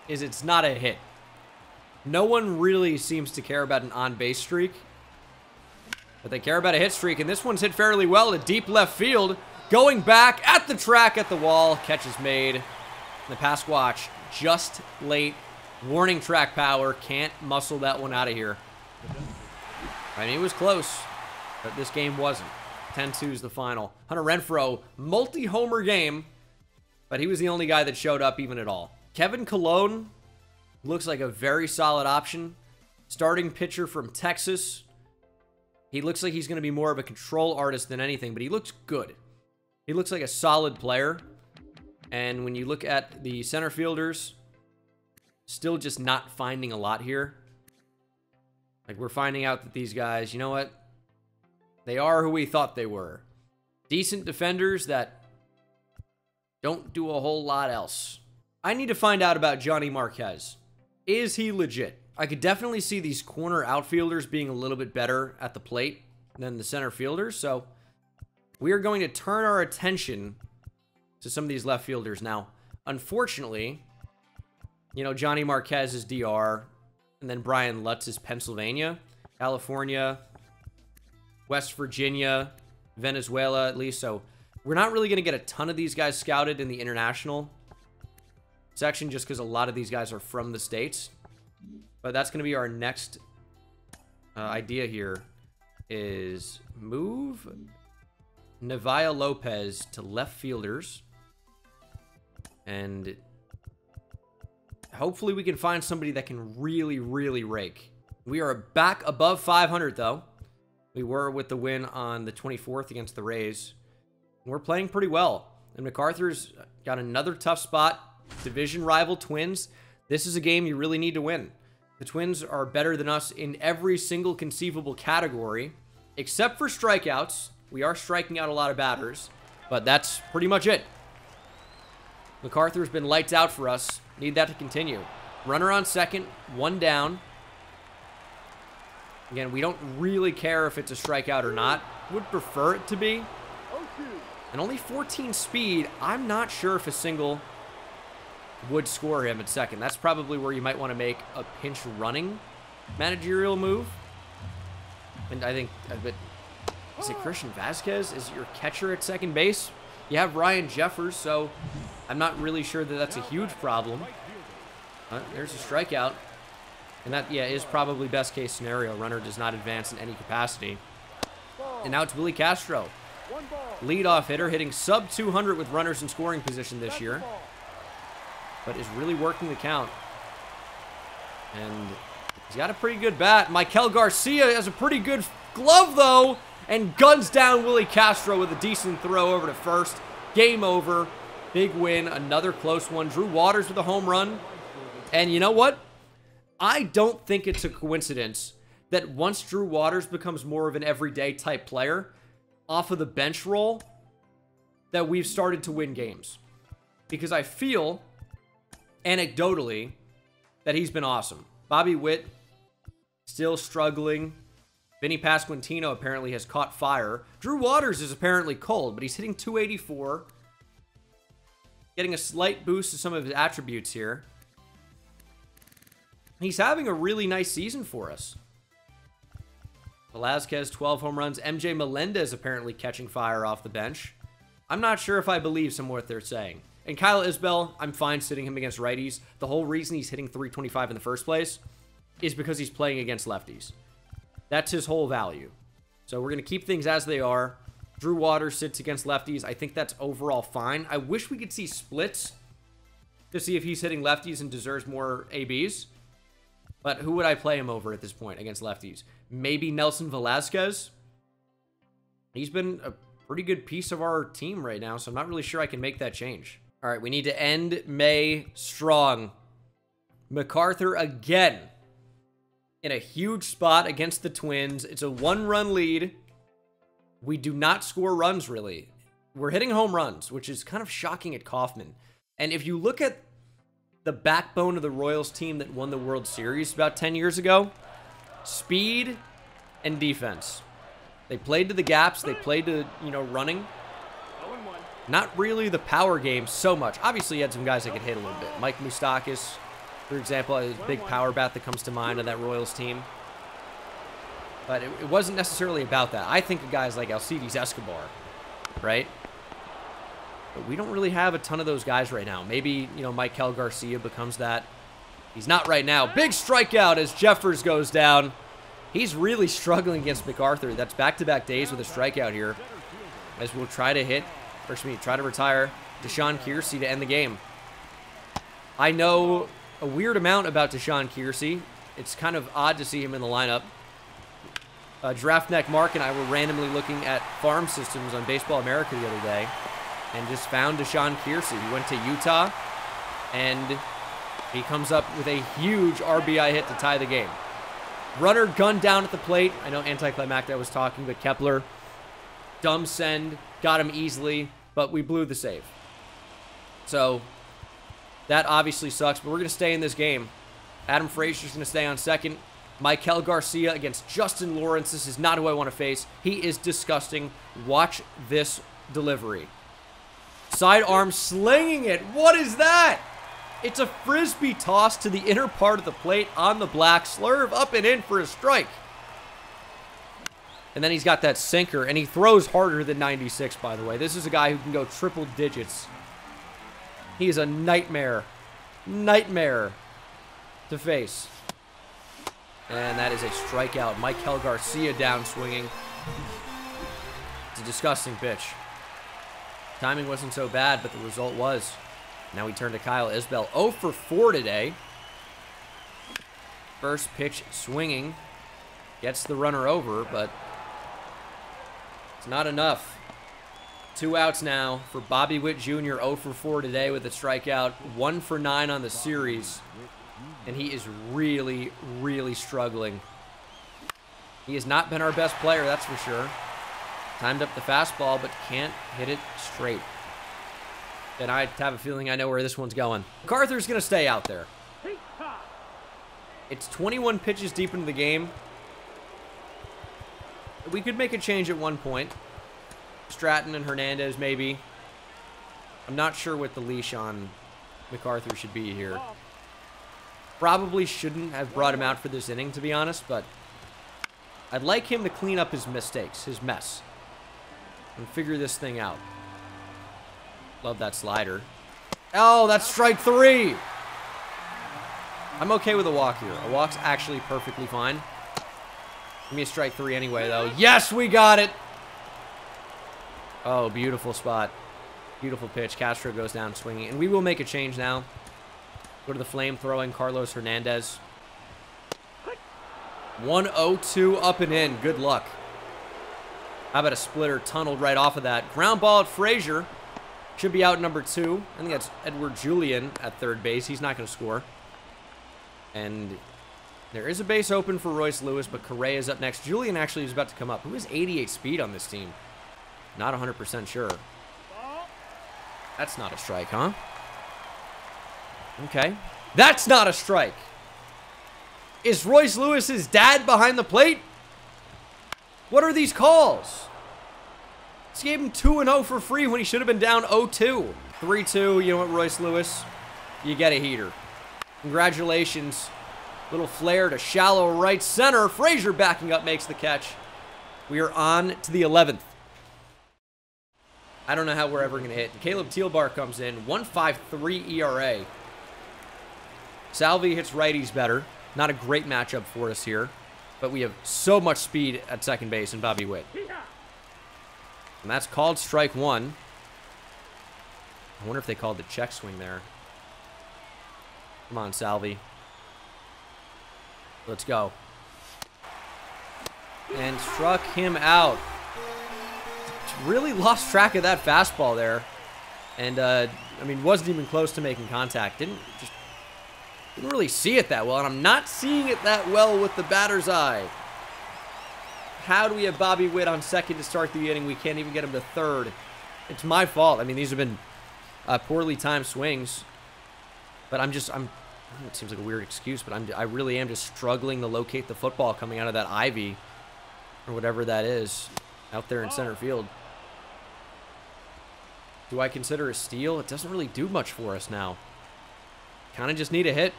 is it's not a hit. No one really seems to care about an on-base streak. But they care about a hit streak, and this one's hit fairly well to deep left field. Going back at the track at the wall. Catch is made. And the pass watch just late. Warning track power. Can't muscle that one out of here. I mean, it was close, but this game wasn't. 10-2 is the final. Hunter Renfroe, multi-homer game, but he was the only guy that showed up even at all. Kevin Colon looks like a very solid option. Starting pitcher from Texas. He looks like he's going to be more of a control artist than anything, but he looks good. He looks like a solid player. And when you look at the center fielders, still just not finding a lot here. Like, we're finding out that these guys, you know what? They are who we thought they were. Decent defenders that don't do a whole lot else. I need to find out about Johnny Marquez. Is he legit? I could definitely see these corner outfielders being a little bit better at the plate than the center fielders. So we are going to turn our attention to some of these left fielders. Now, unfortunately, you know, Johnny Marquez is DR, and then Brian Lutz is Pennsylvania, California, West Virginia, Venezuela, at least. So we're not really going to get a ton of these guys scouted in the international section just because a lot of these guys are from the States. But that's going to be our next idea here, is move Nevia Lopez to left fielders. And hopefully we can find somebody that can really, really rake. We are back above 500, though. We were with the win on the 24th against the Rays. We're playing pretty well. And MacArthur's got another tough spot. Division rival Twins. This is a game you really need to win. The Twins are better than us in every single conceivable category, except for strikeouts. We are striking out a lot of batters, but that's pretty much it. MacArthur's been lights out for us. Need that to continue. Runner on second, one down. Again, we don't really care if it's a strikeout or not. Would prefer it to be. And only 14 speed. I'm not sure if a single would score him at second. That's probably where you might want to make a pinch running managerial move. And I think, is it Christian Vasquez? Is your catcher at second base? You have Ryan Jeffers, so I'm not really sure that that's a huge problem. There's a strikeout. And that, yeah, is probably best case scenario. Runner does not advance in any capacity. And now it's Willie Castro. Leadoff hitter, hitting sub 200 with runners in scoring position this year. But is really working the count. And he's got a pretty good bat. Michael Garcia has a pretty good glove, though. And guns down Willie Castro with a decent throw over to first. Game over. Big win. Another close one. Drew Waters with a home run. And you know what? I don't think it's a coincidence that once Drew Waters becomes more of an everyday type player off of the bench role, that we've started to win games. Because I feel, anecdotally, that he's been awesome. Bobby Witt still struggling. Vinny Pasquantino apparently has caught fire. Drew Waters is apparently cold, but he's hitting 284. Getting a slight boost to some of his attributes here. He's having a really nice season for us. Velazquez, 12 home runs. MJ Melendez apparently catching fire off the bench. I'm not sure if I believe some of what they're saying. And Kyle Isbell, I'm fine sitting him against righties. The whole reason he's hitting 325 in the first place is because he's playing against lefties. That's his whole value. So we're going to keep things as they are. Drew Waters sits against lefties. I think that's overall fine. I wish we could see splits to see if he's hitting lefties and deserves more ABs. But who would I play him over at this point against lefties? Maybe Nelson Velazquez. He's been a pretty good piece of our team right now, so I'm not really sure I can make that change. All right, we need to end May strong. MacArthur again in a huge spot against the Twins. It's a one-run lead. We do not score runs, really. We're hitting home runs, which is kind of shocking at Kauffman. And if you look at the backbone of the Royals team that won the World Series about 10 years ago, speed and defense. They played to the gaps. They played to, running. Not really the power game so much. Obviously, you had some guys that could hit a little bit. Mike Moustakas, for example, a big power bat that comes to mind on that Royals team. But it wasn't necessarily about that. I think of guys like Alcides Escobar, right? But we don't really have a ton of those guys right now. Maybe, Michael Garcia becomes that. He's not right now. Big strikeout as Jeffers goes down. He's really struggling against MacArthur. That's back-to-back days with a strikeout here. As we'll try to retire Deshaun Kiersey to end the game. I know a weird amount about Deshaun Kiersey. It's kind of odd to see him in the lineup. Draftneck Mark and I were randomly looking at farm systems on Baseball America the other day and just found Deshaun Kiersey. He went to Utah, and he comes up with a huge RBI hit to tie the game. Runner gunned down at the plate. I know anticlimactic I was talking, but Kepler, dumb send, got him easily, but we blew the save. So, That obviously sucks, but we're going to stay in this game. Adam Frazier's going to stay on second. Michael Garcia against Justin Lawrence. This is not who I want to face. He is disgusting. Watch this delivery. Sidearm slinging it. What is that? It's a frisbee toss to the inner part of the plate on the black. Slurve up and in for a strike. And then he's got that sinker, and he throws harder than 96, by the way. This is a guy who can go triple digits. He is a nightmare. Nightmare to face. And that is a strikeout. Michael Garcia down swinging. It's a disgusting pitch. Timing wasn't so bad, but the result was. Now we turn to Kyle Isbell. 0 for 4 today. First pitch swinging. Gets the runner over, but it's not enough. 2 outs now for Bobby Witt Jr. 0 for 4 today with a strikeout. 1 for 9 on the series. And he is really, really struggling. He has not been our best player, that's for sure. Timed up the fastball, but can't hit it straight. And I have a feeling I know where this one's going. MacArthur's going to stay out there. It's 21 pitches deep into the game. We could make a change at one point. Stratton and Hernandez, maybe. I'm not sure what the leash on MacArthur should be here. Probably shouldn't have brought him out for this inning, to be honest, but I'd like him to clean up his mistakes, his mess, and figure this thing out. Love that slider. Oh, that's strike 3. I'm okay with a walk here. A walk's actually perfectly fine. Give me a strike 3 anyway, though. Yes, we got it. Oh, beautiful spot. Beautiful pitch. Castro goes down swinging. And we will make a change now. Go to the flame-throwing Carlos Hernandez. 1-0-2 up and in. Good luck. How about a splitter tunneled right off of that? Ground ball at Frazier. Should be out number 2. I think that's Edward Julian at third base. He's not going to score. And there is a base open for Royce Lewis, but Correa is up next. Julian actually is about to come up. Who has 88 speed on this team? Not 100% sure. That's not a strike, huh? Okay. That's not a strike. Is Royce Lewis's dad behind the plate? What are these calls? This gave him 2-0 for free when he should have been down 0-2. 3-2, you know what, Royce Lewis? You get a heater. Congratulations. Little flare to shallow right center. Frazier backing up makes the catch. We are on to the 11th. I don't know how we're ever going to hit. Caleb Tealbar comes in. 1.53 ERA. Salvi hits righties better. Not a great matchup for us here. But we have so much speed at second base in Bobby Witt. And that's called strike 1. I wonder if they called the check swing there. Come on, Salvi. Let's go. And struck him out. Really lost track of that fastball there. And, I mean, wasn't even close to making contact. Didn't really see it that well. And I'm not seeing it that well with the batter's eye. How do we have Bobby Witt on second to start the inning? We can't even get him to third. It's my fault. I mean, these have been poorly timed swings. But it seems like a weird excuse, but I really am just struggling to locate the football coming out of that ivy or whatever that is out there in center field. Do I consider a steal? It doesn't really do much for us now. Kind of just need a hit.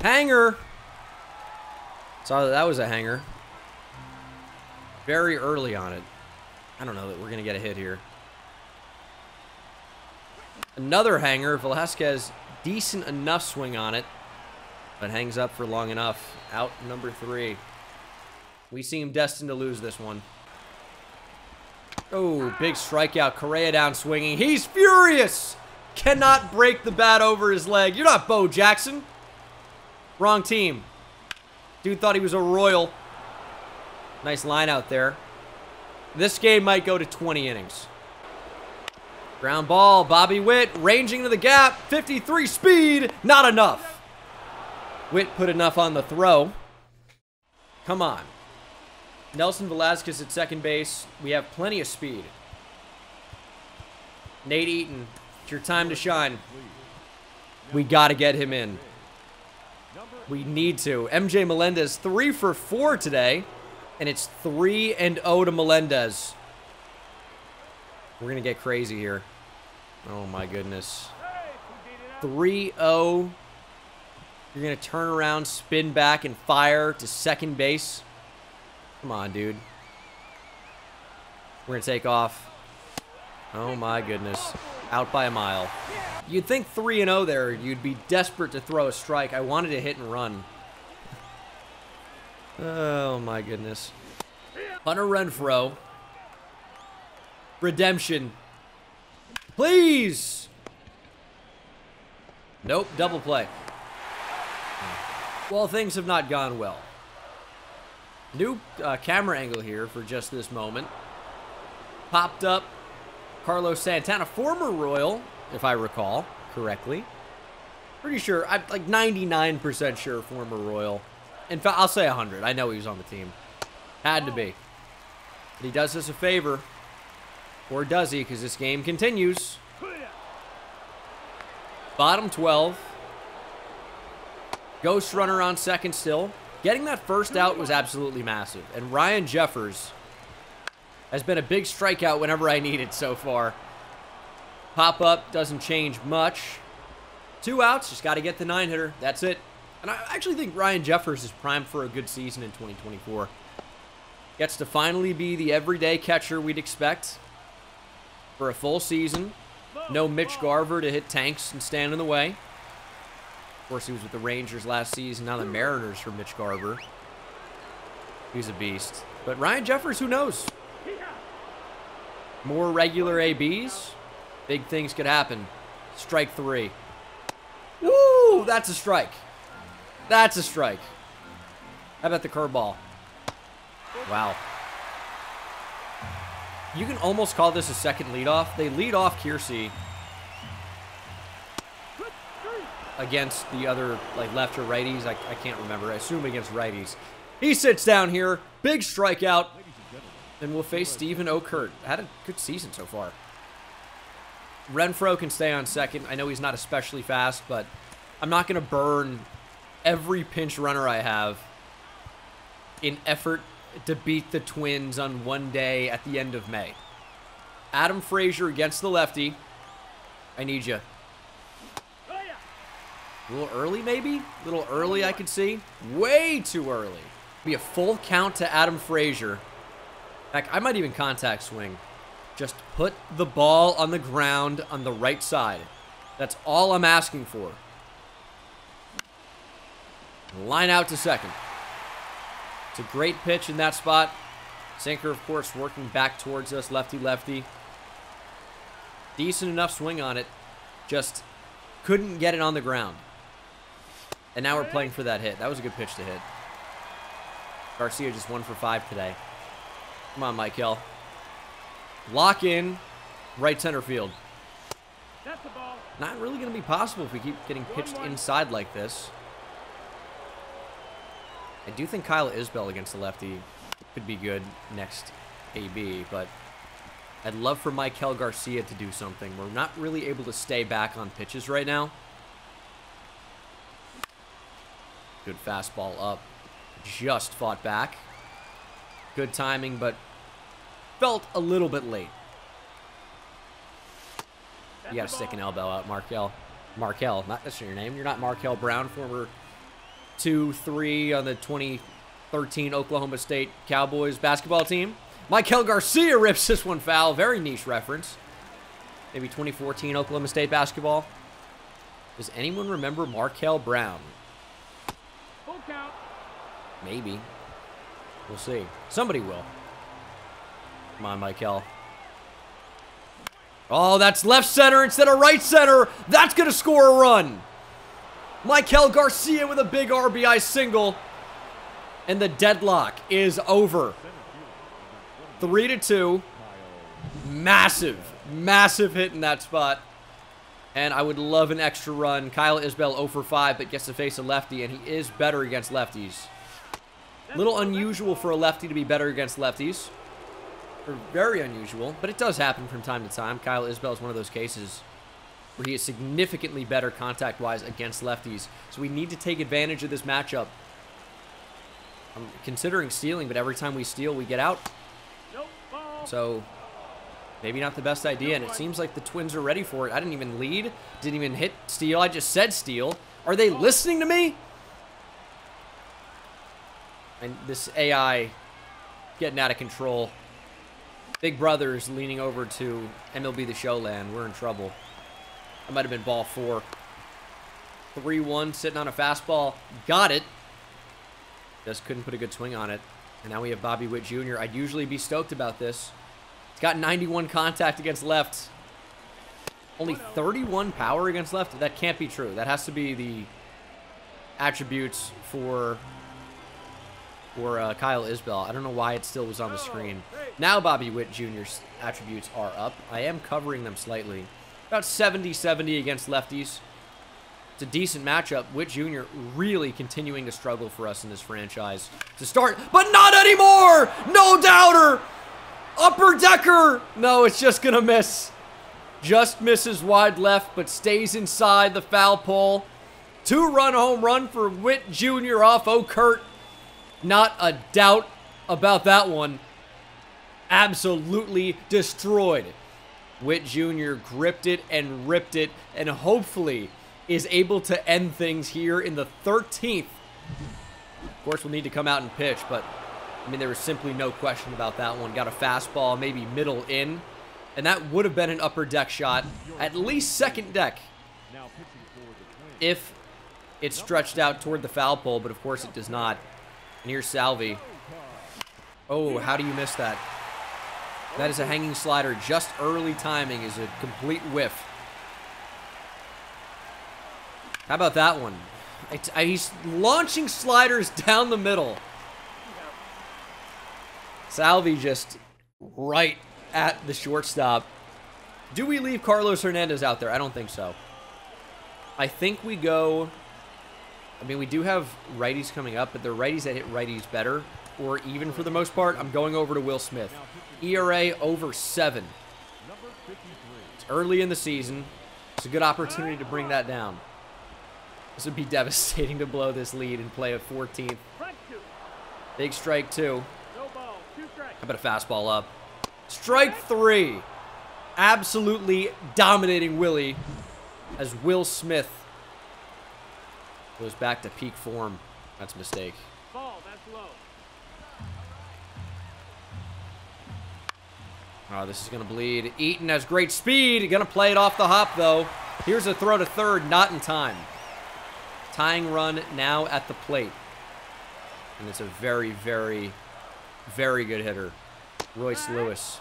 Hanger! Saw that was a hanger. Very early on it. I don't know that we're going to get a hit here. Another hanger. Velasquez, decent enough swing on it, but hangs up for long enough. Out number 3. We seem destined to lose this one. Oh, big strikeout. Correa down swinging. He's furious! Cannot break the bat over his leg. You're not Bo Jackson. Wrong team. Dude thought he was a Royal. Nice line out there. This game might go to 20 innings. Ground ball. Bobby Witt ranging to the gap. 53 speed. Not enough. Witt put enough on the throw. Come on. Nelson Velasquez at second base. We have plenty of speed. Nate Eaton, it's your time to shine. We got to get him in. We need to. MJ Melendez, 3 for 4 today. And it's 3-0 to Melendez. We're going to get crazy here. Oh, my goodness. 3-0. You're going to turn around, spin back, and fire to second base. Come on, dude. We're going to take off. Oh, my goodness. Out by a mile. You'd think 3-0 there. You'd be desperate to throw a strike. I wanted to hit and run. Oh, my goodness. Hunter Renfroe. Redemption. Please. Nope, double play. Well, things have not gone well. New camera angle here for just this moment. Popped up Carlos Santana, former Royal, if I recall correctly. Pretty sure, I'm like 99% sure former Royal. In fact, I'll say 100. I know he was on the team. Had to be. But he does us a favor. Or does he? Because this game continues. Bottom 12. Ghost runner on second still. Getting that first out was absolutely massive. And Ryan Jeffers has been a big strikeout whenever I need it so far. Pop up doesn't change much. 2 outs. Just got to get the 9-hitter. That's it. And I actually think Ryan Jeffers is primed for a good season in 2024. Gets to finally be the everyday catcher we'd expect for a full season. No Mitch Garver to hit tanks and stand in the way. Of course, he was with the Rangers last season. Now the Mariners for Mitch Garver. He's a beast. But Ryan Jeffers, who knows? More regular ABs. Big things could happen. Strike 3. Woo! That's a strike. That's a strike. How about the curveball? Wow. You can almost call this a second leadoff. They lead off Kiersey against the other, like, left or righties. I can't remember. I assume against righties. He sits down here. Big strikeout. And we'll face Stephen O'Kurt. Had a good season so far. Renfroe can stay on second. I know he's not especially fast, but I'm not going to burn every pinch runner I have in effort to beat the Twins on one day at the end of May. Adam Frazier against the lefty. I need you. A little early, maybe? A little early, I could see. Way too early. Be a full count to Adam Frazier. Heck, I might even contact swing. Just put the ball on the ground on the right side. That's all I'm asking for. Line out to second. It's a great pitch in that spot. Sinker, of course, working back towards us, lefty-lefty. Decent enough swing on it. Just couldn't get it on the ground. And now we're playing for that hit. That was a good pitch to hit. Garcia just 1 for 5 today. Come on, Michael. Lock in. Right center field. Not really going to be possible if we keep getting pitched inside like this. I do think Kyle Isbell against the lefty could be good next AB, but I'd love for Michael Garcia to do something. We're not really able to stay back on pitches right now. Good fastball up. Just fought back. Good timing, but felt a little bit late. You got to stick an elbow out, Markel. Markel, not that's your name. You're not Markel Brown, former 2-3 on the 2013 Oklahoma State Cowboys basketball team. Michael Garcia rips this one foul. Very niche reference. Maybe 2014 Oklahoma State basketball. Does anyone remember Markel Brown? Full count. Maybe. We'll see. Somebody will. Come on, Michael. Oh, that's left center instead of right center. That's going to score a run. Michael Garcia with a big RBI single. And the deadlock is over. 3-2. Massive, massive hit in that spot. And I would love an extra run. Kyle Isbell 0 for 5, but gets to face a lefty, and he is better against lefties. A little unusual for a lefty to be better against lefties. Or very unusual, but it does happen from time to time. Kyle Isbell is one of those cases. where he is significantly better contact-wise against lefties. So we need to take advantage of this matchup. I'm considering stealing, but every time we steal, we get out. So maybe not the best idea, and it seems like the Twins are ready for it. I didn't even lead, didn't even hit steal. I just said steal. Are they listening to me? And this AI getting out of control. Big Brother's leaning over to MLB The Show land. We're in trouble. That might have been ball 4. 3-1, sitting on a fastball. Got it. Just couldn't put a good swing on it. And now we have Bobby Witt Jr. I'd usually be stoked about this. He's got 91 contact against left. Only 31 power against left? That can't be true. That has to be the attributes for Kyle Isbell. I don't know why it still was on the screen. Now Bobby Witt Jr.'s attributes are up. I am covering them slightly. About 70-70 against lefties. It's a decent matchup. Witt Jr. really continuing to struggle for us in this franchise to start, but not anymore! No doubter! Upper decker! No, it's just gonna miss. Just misses wide left, but stays inside the foul pole. 2-run home run for Witt Jr. off O'Kurt. Not a doubt about that one. Absolutely destroyed. Witt Jr. gripped it and ripped it, and hopefully is able to end things here in the 13th. Of course, we'll need to come out and pitch, but I mean, there was simply no question about that one. Got a fastball, maybe middle in, and that would have been an upper deck shot, at least second deck, if it stretched out toward the foul pole, but of course it does not. And here's Salvi. Oh, how do you miss that? That is a hanging slider. Just early timing is a complete whiff. How about that one? He's launching sliders down the middle. Salvi just right at the shortstop. Do we leave Carlos Hernandez out there? I don't think so. I think we go... I mean, we do have righties coming up, but they're righties that hit righties better, or even for the most part. I'm going over to Will Smith. ERA over 7. It's early in the season. It's a good opportunity to bring that down. This would be devastating to blow this lead and play a 14th. Big strike 2. How about a fastball up? Strike 3. Absolutely dominating Willie as Will Smith goes back to peak form. That's a mistake. Oh, this is going to bleed. Eaton has great speed. Going to play it off the hop, though. Here's a throw to third. Not in time. Tying run now at the plate. And it's a very, very, very good hitter. Royce Lewis.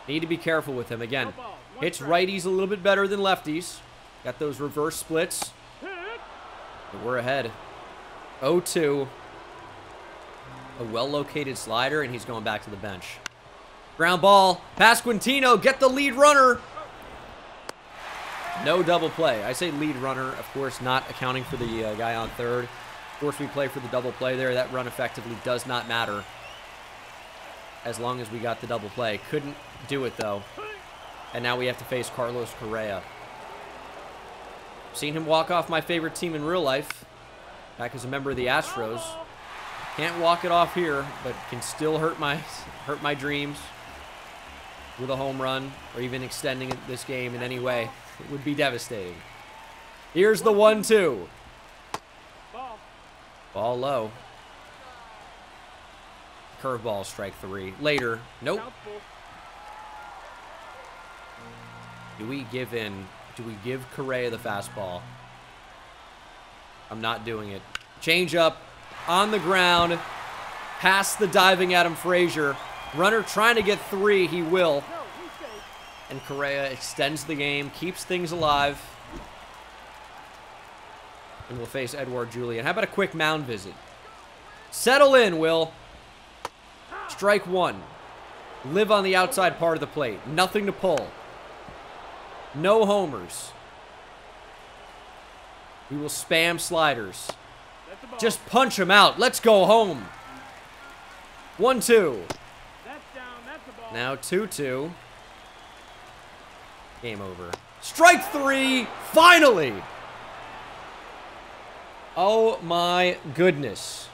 Need to be careful with him. Again, hits righties a little bit better than lefties. Got those reverse splits. But we're ahead. 0-2. A well-located slider, and he's going back to the bench. Ground ball. Pasquantino, get the lead runner. No double play. I say lead runner, of course, not accounting for the guy on third. Of course, we play for the double play there. That run effectively does not matter as long as we got the double play. Couldn't do it, though. And now we have to face Carlos Correa. Seen him walk off my favorite team in real life, back as a member of the Astros. Can't walk it off here, but can still hurt my dreams with a home run, or even extending this game in any way. It would be devastating. Here's the 1-2. Ball low. Curveball, strike 3. Later. Nope. Do we give in? Do we give Correa the fastball? I'm not doing it. Change up on the ground. Past the diving Adam Frazier. Runner trying to get 3. He will. And Correa extends the game, keeps things alive. And we'll face Edouard Julien. How about a quick mound visit? Settle in, Will. Strike 1. Live on the outside part of the plate. Nothing to pull. No homers. We will spam sliders. Just punch him out. Let's go home. 1-2. Now 2-2. Game over. Strike 3, finally. Oh my goodness.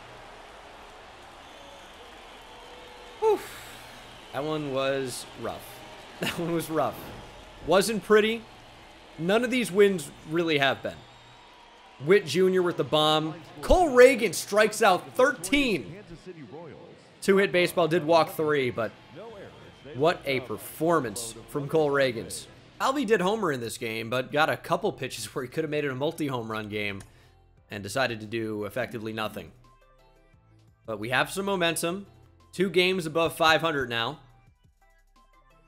Whew. That one was rough. That one was rough. Wasn't pretty. None of these wins really have been. Witt Jr. with the bomb. Cole Reagan strikes out 13. Two-hit baseball, did walk 3, but what a performance from Cole Reagan's. Albie did homer in this game, but got a couple pitches where he could have made it a multi-home run game and decided to do effectively nothing. But we have some momentum. 2 games above 500 now.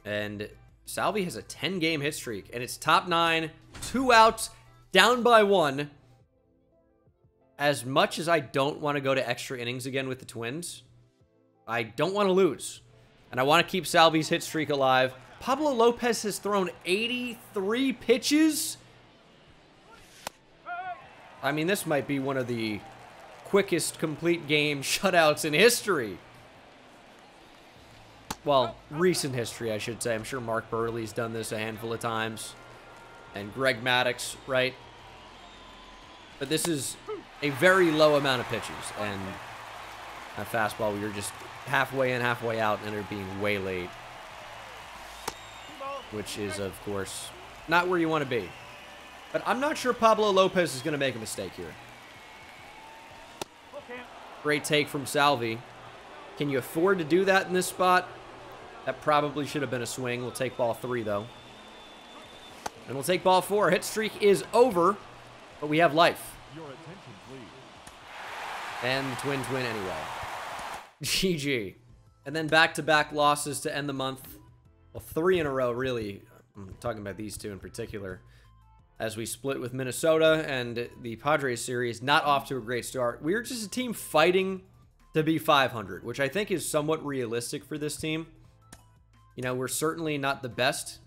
And Salvi has a 10-game hit streak, and it's top 9, 2 outs, down by 1. As much as I don't want to go to extra innings again with the Twins, I don't want to lose. And I want to keep Salvi's hit streak alive. Pablo Lopez has thrown 83 pitches. I mean, this might be one of the quickest complete game shutouts in history. Well, recent history, I should say. I'm sure Mark Burley's done this a handful of times. And Greg Maddux, right? But this is a very low amount of pitches. And that fastball, we were just halfway in, halfway out, and they're being way late. Which is, of course, not where you want to be. But I'm not sure Pablo Lopez is going to make a mistake here. Great take from Salvi. Can you afford to do that in this spot? That probably should have been a swing. We'll take ball 3, though. And we'll take ball 4. Hit streak is over, but we have life. And the Twins win anyway. GG. And then back-to-back losses to end the month. Well, 3 in a row, really. I'm talking about these 2 in particular. As we split with Minnesota, and the Padres series not off to a great start. We're just a team fighting to be 500, which I think is somewhat realistic for this team. You know, we're certainly not the best.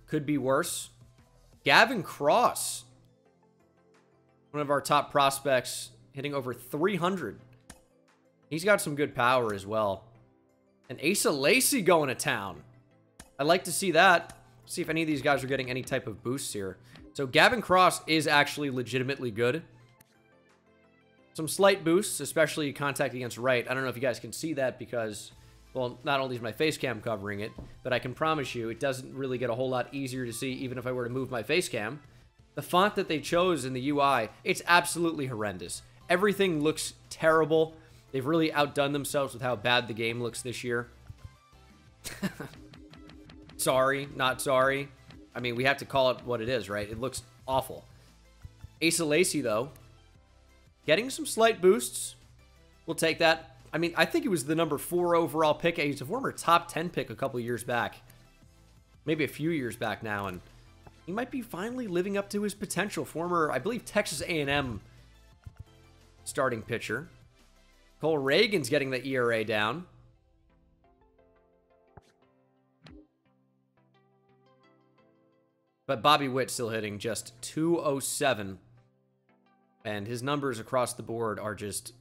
Could be worse. Gavin Cross, one of our top prospects, hitting over 300. He's got some good power as well. And Asa Lacy going to town. I'd like to see that. See if any of these guys are getting any type of boosts here. So Gavin Cross is actually legitimately good. Some slight boosts, especially contact against right. I don't know if you guys can see that because, well, not only is my face cam covering it, but I can promise you it doesn't really get a whole lot easier to see even if I were to move my face cam. The font that they chose in the UI, it's absolutely horrendous. Everything looks terrible. They've really outdone themselves with how bad the game looks this year. Sorry, not sorry. I mean, we have to call it what it is, right? It looks awful. Asa Lacy, though, getting some slight boosts. We'll take that. I mean, I think he was the number 4 overall pick. He's a former top 10 pick a couple years back. Maybe a few years back now, and he might be finally living up to his potential. Former, I believe, Texas A&M starting pitcher. Cole Reagan's getting the ERA down. But Bobby Witt still hitting just 207. And his numbers across the board are just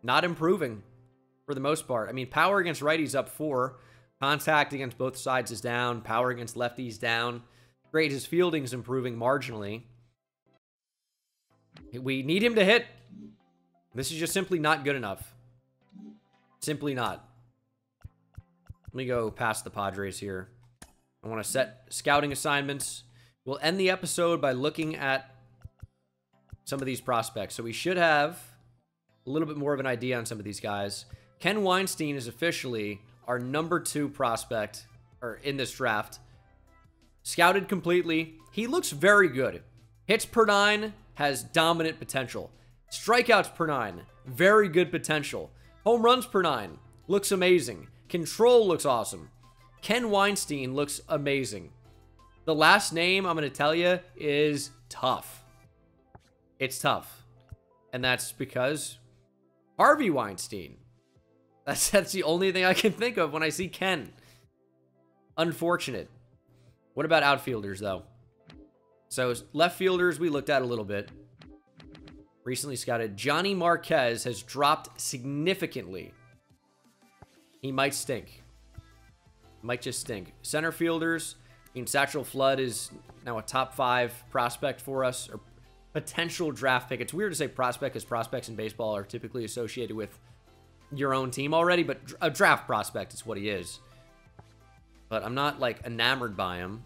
not improving for the most part. I mean, power against righties up 4. Contact against both sides is down. Power against lefties down. Great, his fielding is improving marginally. We need him to hit. This is just simply not good enough. Simply not. Let me go past the Padres here. I want to set scouting assignments. We'll end the episode by looking at some of these prospects. So we should have a little bit more of an idea on some of these guys. Ken Weinstein is officially our number 2 prospect in this draft. Scouted completely. He looks very good. Hits per 9 has dominant potential. Strikeouts per 9, very good potential. Home runs per 9, looks amazing. Control looks awesome. Ken Weinstein looks amazing. The last name I'm going to tell you is tough. It's tough. And that's because Harvey Weinstein. That's the only thing I can think of when I see Ken. Unfortunate. What about outfielders, though? So left fielders we looked at a little bit. Recently scouted. Johnny Marquez has dropped significantly. He might stink. Might just stink. Center fielders, mean, Satchel Flood is now a top 5 prospect for us, or potential draft pick. It's weird to say prospect because prospects in baseball are typically associated with your own team already, but a draft prospect is what he is. But I'm not, like, enamored by him.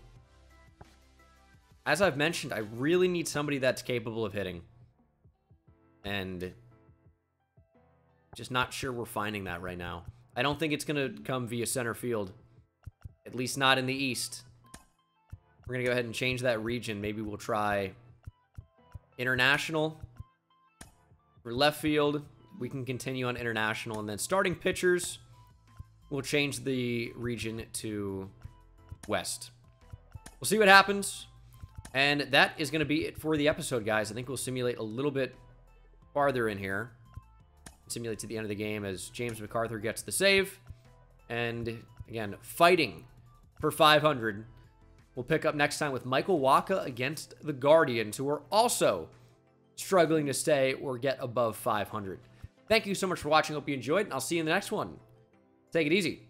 As I've mentioned, I really need somebody that's capable of hitting. And just not sure we're finding that right now. I don't think it's going to come via center field. At least not in the East. We're going to go ahead and change that region. Maybe we'll try international. For left field, we can continue on international. And then starting pitchers, we'll change the region to West. We'll see what happens. And that is going to be it for the episode, guys. I think we'll simulate a little bit farther in here. Simulate to the end of the game as James MacArthur gets the save. And, again, fighting for 500. We'll pick up next time with Michael Wacha against the Guardians, who are also struggling to stay or get above 500. Thank you so much for watching. Hope you enjoyed, and I'll see you in the next one. Take it easy.